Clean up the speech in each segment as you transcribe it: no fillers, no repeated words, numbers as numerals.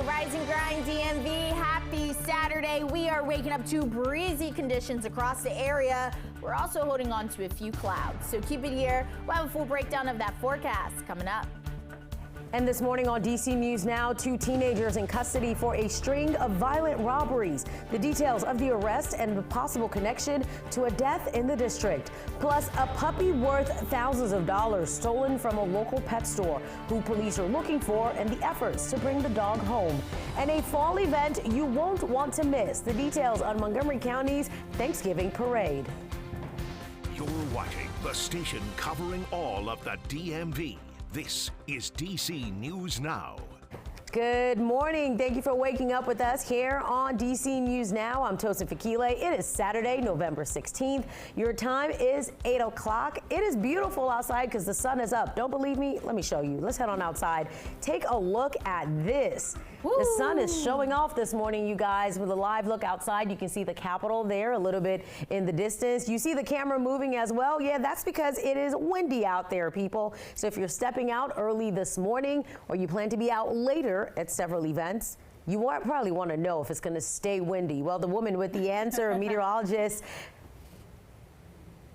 Rise and Grind DMV. Happy Saturday. We are waking up to breezy conditions across the area. We're also holding on to a few clouds, so keep it here. We'll have a full breakdown of that forecast coming up. And this morning on DC News Now, 2 teenagers in custody for a string of violent robberies. The details of the arrest and the possible connection to a death in the district. Plus, a puppy worth thousands of dollars stolen from a local pet store who police are looking for and the efforts to bring the dog home. And a fall event you won't want to miss. The details on Montgomery County's Thanksgiving Parade. You're watching the station covering all of the DMV. This is DC News Now. Good morning. Thank you for waking up with us here on DC News Now. I'm Tosin Fakile. It is Saturday, November 16th. Your time is 8 o'clock. It is beautiful outside because the sun is up. Don't believe me? Let me show you. Let's head on outside. Take a look at this. Woo. The sun is showing off this morning, you guys. With a live look outside, you can see the Capitol there a little bit in the distance. You see the camera moving as well. Yeah, that's because it is windy out there, people. So if you're stepping out early this morning or you plan to be out later at several events, you probably want to know if it's going to stay windy. Well, the woman with the answer, meteorologist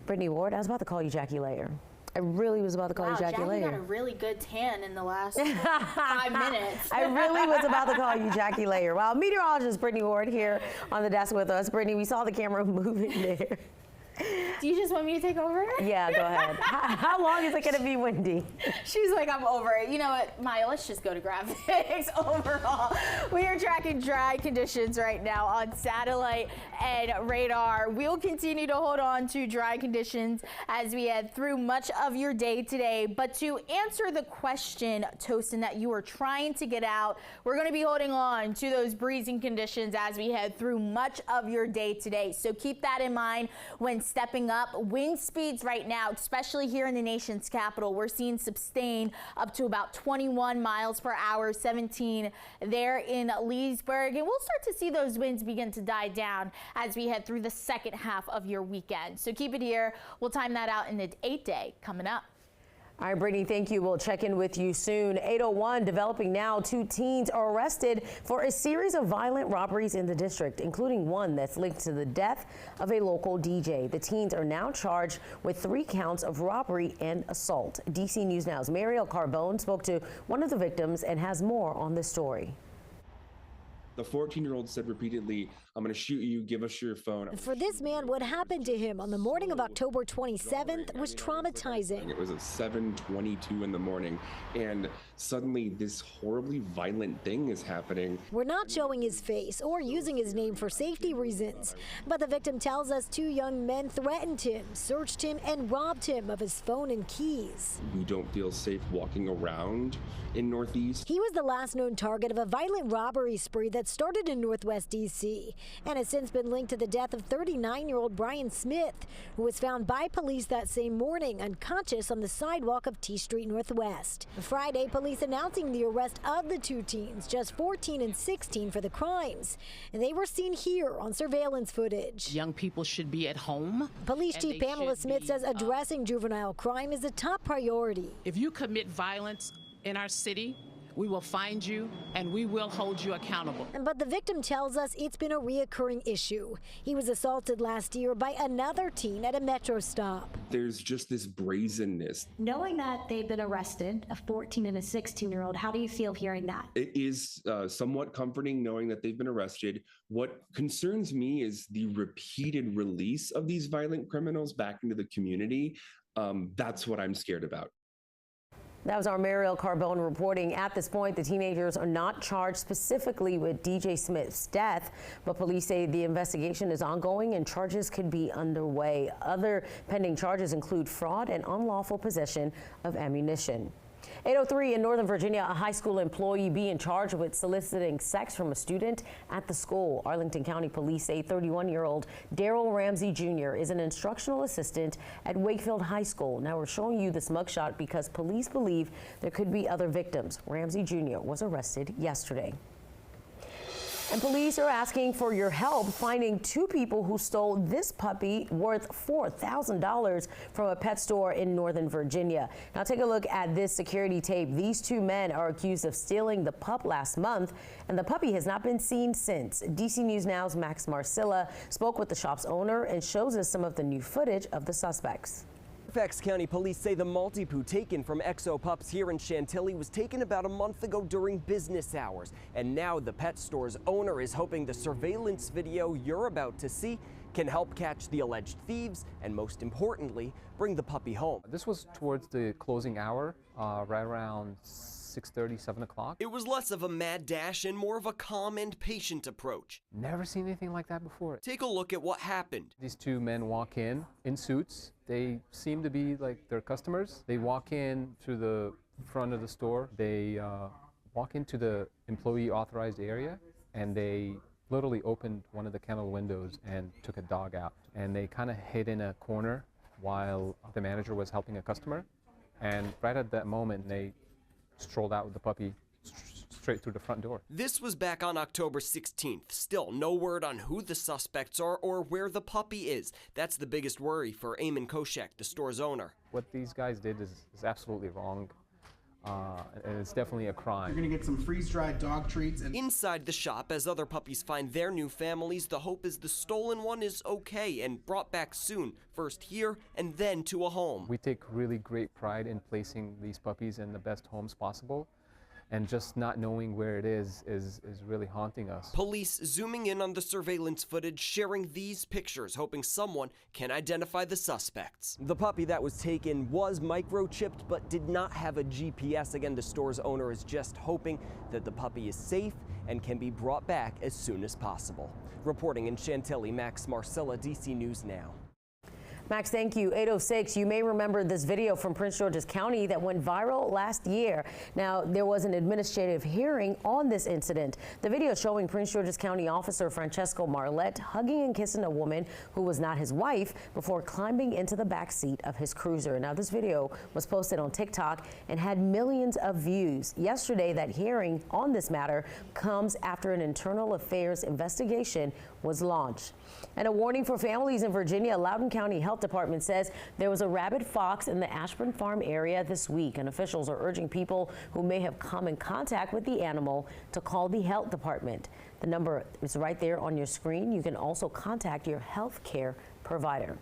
Brittany Ward. I was about to call you Jackie Layer. I really was about to call you Jackie Layer. Jackie got a really good tan in the last 5 minutes. I really was about to call you Jackie Layer. Well, meteorologist Brittany Ward here on the desk with us. Brittany, we saw the camera moving there. Do you just want me to take over? Yeah, go ahead. How long is it going to be windy? She's like, I'm over it. You know what, Maya, let's just go to graphics. Overall, we are tracking dry conditions right now on satellite and radar. We'll continue to hold on to dry conditions as we head through much of your day today. But to answer the question, Tosin, that you were trying to get out, we're going to be holding on to those breezing conditions as we head through much of your day today. So keep that in mind when stepping up. Wind speeds right now, especially here in the nation's capital, we're seeing sustain up to about 21 miles per hour, 17 there in Leesburg. And we'll start to see those winds begin to die down as we head through the second half of your weekend. So keep it here. We'll time that out in the 8-day coming up. All right, Brittany, thank you. We'll check in with you soon. 8:01 developing now. 2 teens are arrested for a series of violent robberies in the district, including one that's linked to the death of a local DJ. The teens are now charged with 3 counts of robbery and assault. DC News Now's Mariel Carbone spoke to one of the victims and has more on this story. The 14-year-old said repeatedly, "I'm going to shoot you, give us your phone." For this man, what happened to him on the morning of October 27th was traumatizing. It was at 7:22 in the morning, and suddenly this horribly violent thing is happening. We're not showing his face or using his name for safety reasons, but the victim tells us 2 young men threatened him, searched him, and robbed him of his phone and keys. We don't feel safe walking around in Northeast. He was the last known target of a violent robbery spree that started in Northwest D.C. and has since been linked to the death of 39-year-old Brian Smith, who was found by police that same morning unconscious on the sidewalk of T Street Northwest. Friday, police announcing the arrest of the 2 teens, just 14 and 16 for the crimes. And they were seen here on surveillance footage. Young people should be at home. Police Chief Pamela Smith says addressing juvenile crime is a top priority. If you commit violence in our city, we will find you and we will hold you accountable. But the victim tells us it's been a reoccurring issue. He was assaulted last year by another teen at a metro stop. There's just this brazenness. Knowing that they've been arrested, a 14 and a 16-year-old, how do you feel hearing that? It is somewhat comforting knowing that they've been arrested. What concerns me is the repeated release of these violent criminals back into the community. That's what I'm scared about. That was our Mariel Carbone reporting. At this point, the teenagers are not charged specifically with DJ Smith's death, but police say the investigation is ongoing and charges could be underway. Other pending charges include fraud and unlawful possession of ammunition. 8:03 in Northern Virginia, a high school employee being charged with soliciting sex from a student at the school. Arlington County Police say 31-year-old Daryl Ramsey Jr. is an instructional assistant at Wakefield High School. Now we're showing you this mugshot because police believe there could be other victims. Ramsey Jr. was arrested yesterday. And police are asking for your help finding two people who stole this puppy worth $4,000 from a pet store in Northern Virginia. Now take a look at this security tape. These two men are accused of stealing the pup last month, and the puppy has not been seen since. DC News Now's Max Marcilla spoke with the shop's owner and shows us some of the new footage of the suspects. Fairfax County police say the Maltipoo taken from Exo Pups here in Chantilly was taken about a month ago during business hours. And now the pet store's owner is hoping the surveillance video you're about to see can help catch the alleged thieves and, most importantly, bring the puppy home. This was towards the closing hour, right around 6:30, 7 o'clock. It was less of a mad dash and more of a calm and patient approach. Never seen anything like that before. Take a look at what happened. These two men walk in suits. They seem to be like their customers. They walk in through the front of the store. They walk into the employee authorized area, and they literally opened one of the kennel windows and took a dog out. And they kind of hid in a corner while the manager was helping a customer. And right at that moment, they strolled out with the puppy straight through the front door. This was back on October 16th. Still, no word on who the suspects are or where the puppy is. That's the biggest worry for Eamon Koshek, the store's owner. What these guys did is absolutely wrong, and it's definitely a crime. You're gonna get some freeze-dried dog treats. And inside the shop, as other puppies find their new families, the hope is the stolen one is okay and brought back soon, first here and then to a home. We take really great pride in placing these puppies in the best homes possible. And just not knowing where it is really haunting us. Police zooming in on the surveillance footage, sharing these pictures, hoping someone can identify the suspects. The puppy that was taken was microchipped, but did not have a GPS. Again, the store's owner is just hoping that the puppy is safe and can be brought back as soon as possible. Reporting in Chantilly, Max Marcilla, DC News Now. Max, thank you. 8:06, you may remember this video from Prince George's County that went viral last year. Now, there was an administrative hearing on this incident. The video showing Prince George's County officer Francesco Marlette hugging and kissing a woman who was not his wife before climbing into the back seat of his cruiser. Now, this video was posted on TikTok and had millions of views. Yesterday, that hearing on this matter comes after an internal affairs investigation was launched. And a warning for families in Virginia. Loudoun County Health Department says there was a rabid fox in the Ashburn Farm area this week, and officials are urging people who may have come in contact with the animal to call the health department. The number is right there on your screen. You can also contact your health care provider.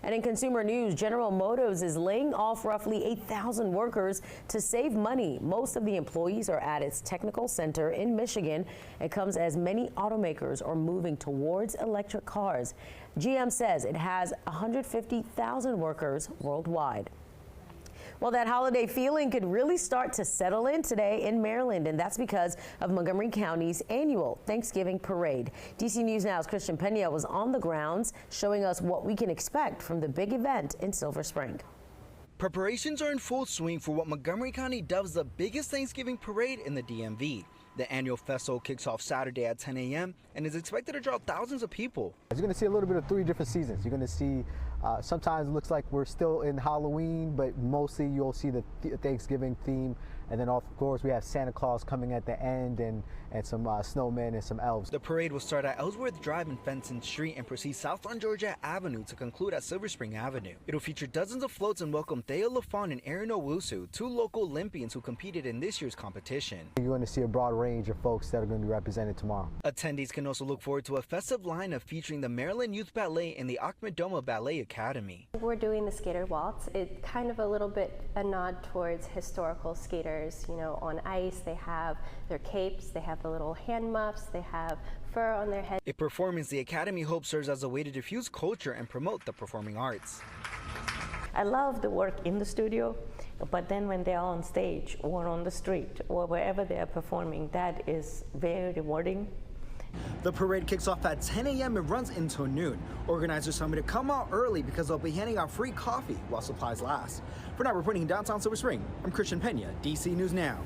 And in consumer news, General Motors is laying off roughly 8,000 workers to save money. Most of the employees are at its technical center in Michigan. It comes as many automakers are moving towards electric cars. GM says it has 150,000 workers worldwide. Well, that holiday feeling could really start to settle in today in Maryland, and that's because of Montgomery County's annual Thanksgiving parade. DC News Now's Christian Pena was on the grounds showing us what we can expect from the big event in Silver Spring. preparations are in full swing for what Montgomery County dubs the biggest Thanksgiving parade in the DMV. The annual festival kicks off Saturday at 10 a.m. and is expected to draw thousands of people. You're going to see a little bit of 3 different seasons. You're going to see sometimes it looks like we're still in Halloween, but mostly you'll see the Thanksgiving theme. And then, of course, we have Santa Claus coming at the end and some snowmen and some elves. The parade will start at Ellsworth Drive and Fenton Street and proceed south on Georgia Avenue to conclude at Silver Spring Avenue. It'll feature dozens of floats and welcome Theo Lafon and Aaron Owusu, 2 local Olympians who competed in this year's competition. You're going to see a broad range of folks that are going to be represented tomorrow. Attendees can also look forward to a festive lineup featuring the Maryland Youth Ballet and the Ahmed Doma Ballet Academy. We're doing the Skater Waltz. It's kind of a little bit a nod towards historical skaters, you know, on ice. They have their capes, they have the little hand muffs, they have fur on their head. A performance the Academy hopes serves as a way to diffuse culture and promote the performing arts. I love the work in the studio, but then when they're on stage or on the street or wherever they are performing, that is very rewarding. The parade kicks off at 10 a.m. and runs until noon. Organizers tell me to come out early because they'll be handing out free coffee while supplies last. For now, reporting in downtown Silver Spring, I'm Christian Pena, DC News Now.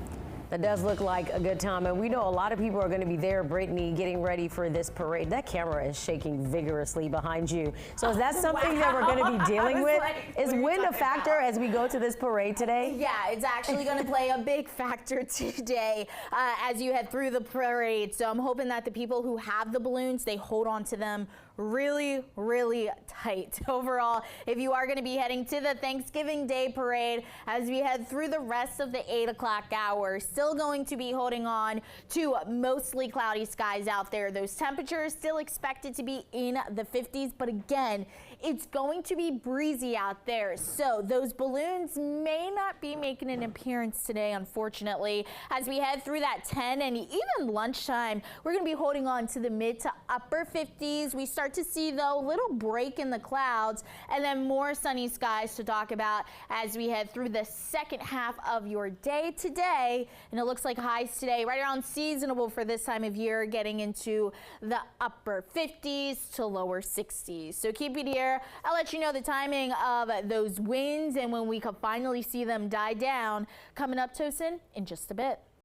That does look like a good time, and we know a lot of people are going to be there, Brittany, getting ready for this parade. That camera is shaking vigorously behind you. So is that something that we're going to be dealing with? Is wind a factor as we go to this parade today? Yeah, it's actually going to play a big factor today as you head through the parade. So I'm hoping that the people who have the balloons, they hold on to them really, really tight. Overall, if you are going to be heading to the Thanksgiving Day parade, as we head through the rest of the 8 o'clock hour, still going to be holding on to mostly cloudy skies out there. Those temperatures still expected to be in the 50s, but again, it's going to be breezy out there. So those balloons may not be making an appearance today, unfortunately. As we head through that 10 and even lunchtime, we're going to be holding on to the mid to upper 50s. We start to see, though, a little break in the clouds and then more sunny skies to talk about as we head through the second half of your day today. And it looks like highs today right around seasonable for this time of year, getting into the upper 50s to lower 60s. So keep it here. I'll let you know the timing of those winds and when we can finally see them die down coming up, Tosin, in just a bit.